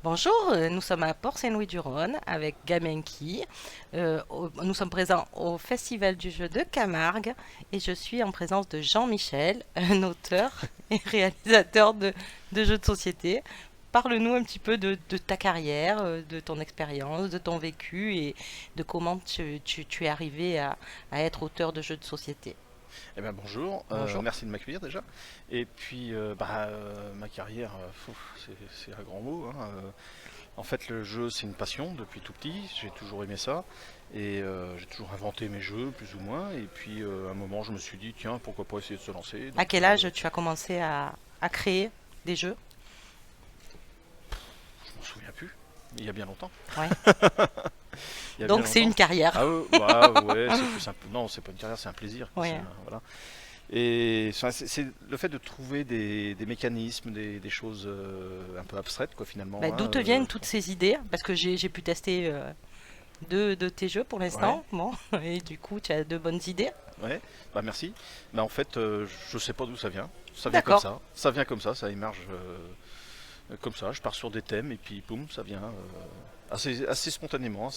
Bonjour, nous sommes à Port-Saint-Louis-du-Rhône avec Gamenki. Nous sommes présents au Festival du jeu de Camargue et je suis en présence de Jean-Michel, un auteur et réalisateur de jeux de société. Parle-nous un petit peu de ta carrière, de ton expérience, de ton vécu et de comment tu es arrivé à être auteur de jeux de société. Eh bien bonjour, Bonjour. merci de m'accueillir déjà. Et puis ma carrière, c'est un grand mot, hein. En fait le jeu c'est une passion depuis tout petit, j'ai toujours aimé ça. Et j'ai toujours inventé mes jeux plus ou moins. Et puis à un moment je me suis dit tiens pourquoi pas essayer de se lancer. À Donc quel âge tu as commencé à créer des jeux? je m'en souviens plus, il y a bien longtemps. Ouais. Il y a bien Donc c'est longtemps. une carrière. Ah bah ouais, c'est plus simple. Non, c'est pas une carrière, c'est un plaisir, quoi. Ouais. Voilà. Et c'est le fait de trouver des mécanismes, des choses un peu abstraites, quoi, Bah, finalement, d'où hein, te viennent toutes ces idées? Parce que j'ai pu tester deux de tes jeux pour ouais, l'instant. Bon, et du coup, tu as de bonnes idées. ouais, bah merci. Bah en fait, je sais pas d'où ça vient. Ça vient comme D'accord, ça. Ça vient comme ça émerge comme ça. Je pars sur des thèmes et puis boum, ça vient assez spontanément,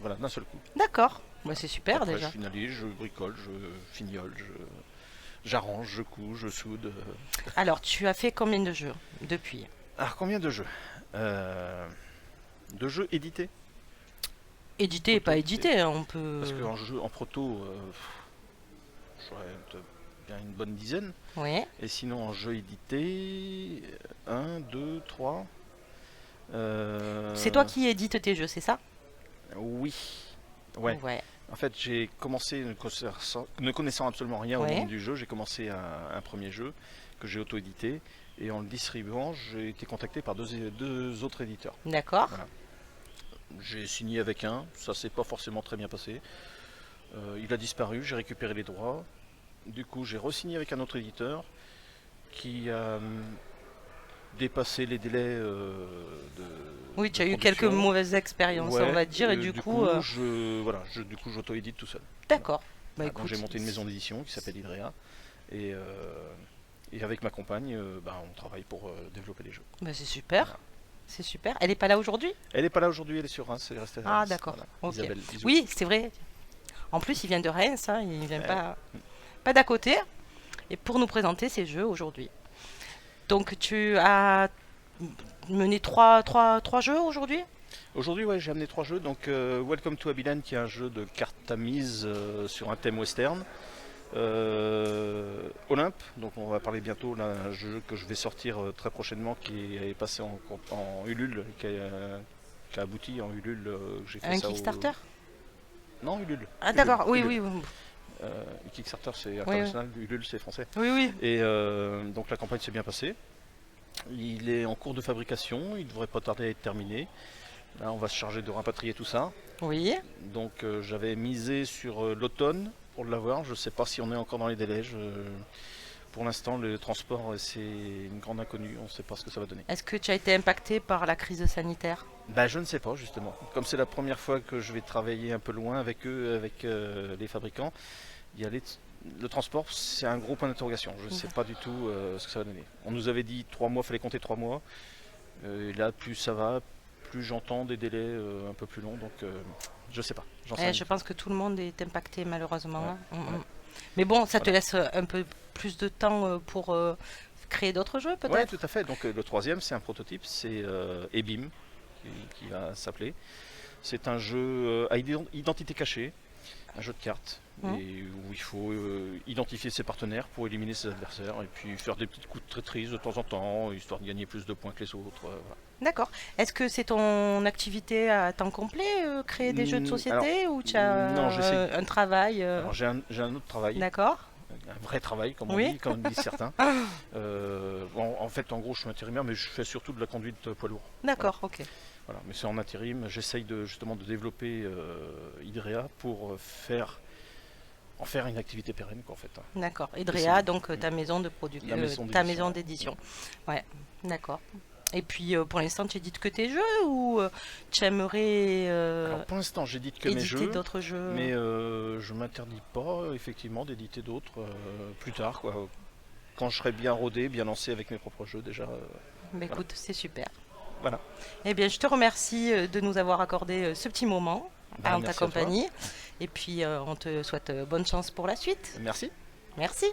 voilà, d'un seul coup. d'accord. Bah, c'est super Après, je déjà. finalise, je bricole, je fignole, j'arrange, je couds, je soude. Alors, tu as fait combien de jeux depuis? Alors, combien de jeux Euh, De jeux édités Édité et pas Auto-édités. édité, hein, on Parce peut. qu'en jeu, en proto, j'aurais bien une bonne dizaine. Oui. Et sinon, en jeu édité, un 2 3 C'est toi qui édites tes jeux, c'est ça? Oui. Ouais. Ouais. En fait, j'ai commencé, ne connaissant absolument rien au monde Ouais. du jeu, j'ai commencé un premier jeu que j'ai auto-édité. Et en le distribuant, j'ai été contacté par deux autres éditeurs. D'accord. Voilà. J'ai signé avec un, ça s'est pas forcément très bien passé. Il a disparu, j'ai récupéré les droits. Du coup, j'ai re-signé avec un autre éditeur qui a dépassé les délais Oui, tu de as eu quelques production. mauvaises expériences, on Ouais, va dire, et du du coup, coup, du coup, j'auto-édite tout seul. Voilà. d'accord. Bah Voilà, donc j'ai écoute, monté une maison d'édition qui s'appelle Idrea et, et avec ma compagne, on travaille pour développer les jeux. bah, c'est super. Voilà. C'est super. Elle est pas là aujourd'hui? Elle n'est pas là aujourd'hui, elle est sur Reims, elle est restée à Ah, Reims. d'accord. Voilà. Ok. Isabelle, bisous. Oui, c'est vrai. En plus, il vient de Reims, hein, il vient Ouais. pas d'à côté. Et pour nous présenter ces jeux aujourd'hui. Donc, tu as mené trois jeux aujourd'hui? Aujourd'hui, ouais, j'ai amené trois jeux. Donc, Welcome to Abilene, qui est un jeu de cartes à mise sur un thème western. Olympe, donc on va parler bientôt d'un jeu que je vais sortir très prochainement, qui est passé en Ulule, qui a abouti en Ulule. J'ai fait Un ça Kickstarter? Non, Ulule. Ah, Ulule. d'accord. Oui, Ulule. oui, oui. Kickstarter c'est Oui, oui. international, Ulule c'est français. Oui, oui. Et donc la campagne s'est bien passée. Il est en cours de fabrication, il devrait pas tarder à être terminé. Là, on va se charger de rapatrier tout ça. Oui. Donc j'avais misé sur l'automne pour l'avoir. Je ne sais pas si on est encore dans les délais. Pour l'instant, le transport, c'est une grande inconnue. On ne sait pas ce que ça va donner. Est-ce que tu as été impacté par la crise sanitaire? Bah, je ne sais pas, justement. Comme c'est la première fois que je vais travailler un peu loin avec eux, avec les fabricants, il y a le transport, c'est un gros point d'interrogation. Je ne sais pas du tout ce que ça va donner. On nous avait dit 3 mois, il fallait compter 3 mois. Et là, plus ça va, plus j'entends des délais un peu plus longs. Donc, je sais pas. J'en sais rien du Je tout. pense que tout le monde est impacté malheureusement, Ouais, hein. ouais. Mais bon, ça te Voilà. laisse un peu plus de temps pour créer d'autres jeux Ouais, tout peut-être? à fait. Donc le troisième, c'est un prototype, c'est Ebim, qui va s'appeler. C'est un jeu à identité cachée, un jeu de cartes, Hmm. et où il faut identifier ses partenaires pour éliminer ses adversaires, et puis faire des petites coups de traîtrise de temps en temps, histoire de gagner plus de points que les autres. Voilà. D'accord. Est-ce que c'est ton activité à temps complet, créer des jeux de Alors, société, ou tu as non, j'essaye. un travail Alors j'ai un autre travail, D'accord. un vrai travail, Oui. comme disent certains. En fait, en gros, je suis intérimaire, mais je fais surtout de la conduite poids lourd. Voilà. D'accord, ok. Voilà, mais c'est en intérim. J'essaye justement de développer Idrea pour en faire une activité pérenne, quoi, en fait, hein. D'accord. Edrea, Essayer. donc ta maison La maison ta d'édition, maison ouais. d'édition. Ouais, d'accord. Et puis pour l'instant, tu édites que tes jeux, ou tu aimerais Alors pour l'instant, j'édite que mes éditer jeux, d'autres jeux? mais je m'interdis pas effectivement d'éditer d'autres plus tard, quoi. Quand je serai bien rodé, bien lancé avec mes propres jeux déjà. Bah, Voilà. écoute, c'est super. Voilà. Eh bien, je te remercie de nous avoir accordé ce petit moment en ta Merci à toi. compagnie. Et puis, on te souhaite bonne chance pour la suite. Merci. Merci.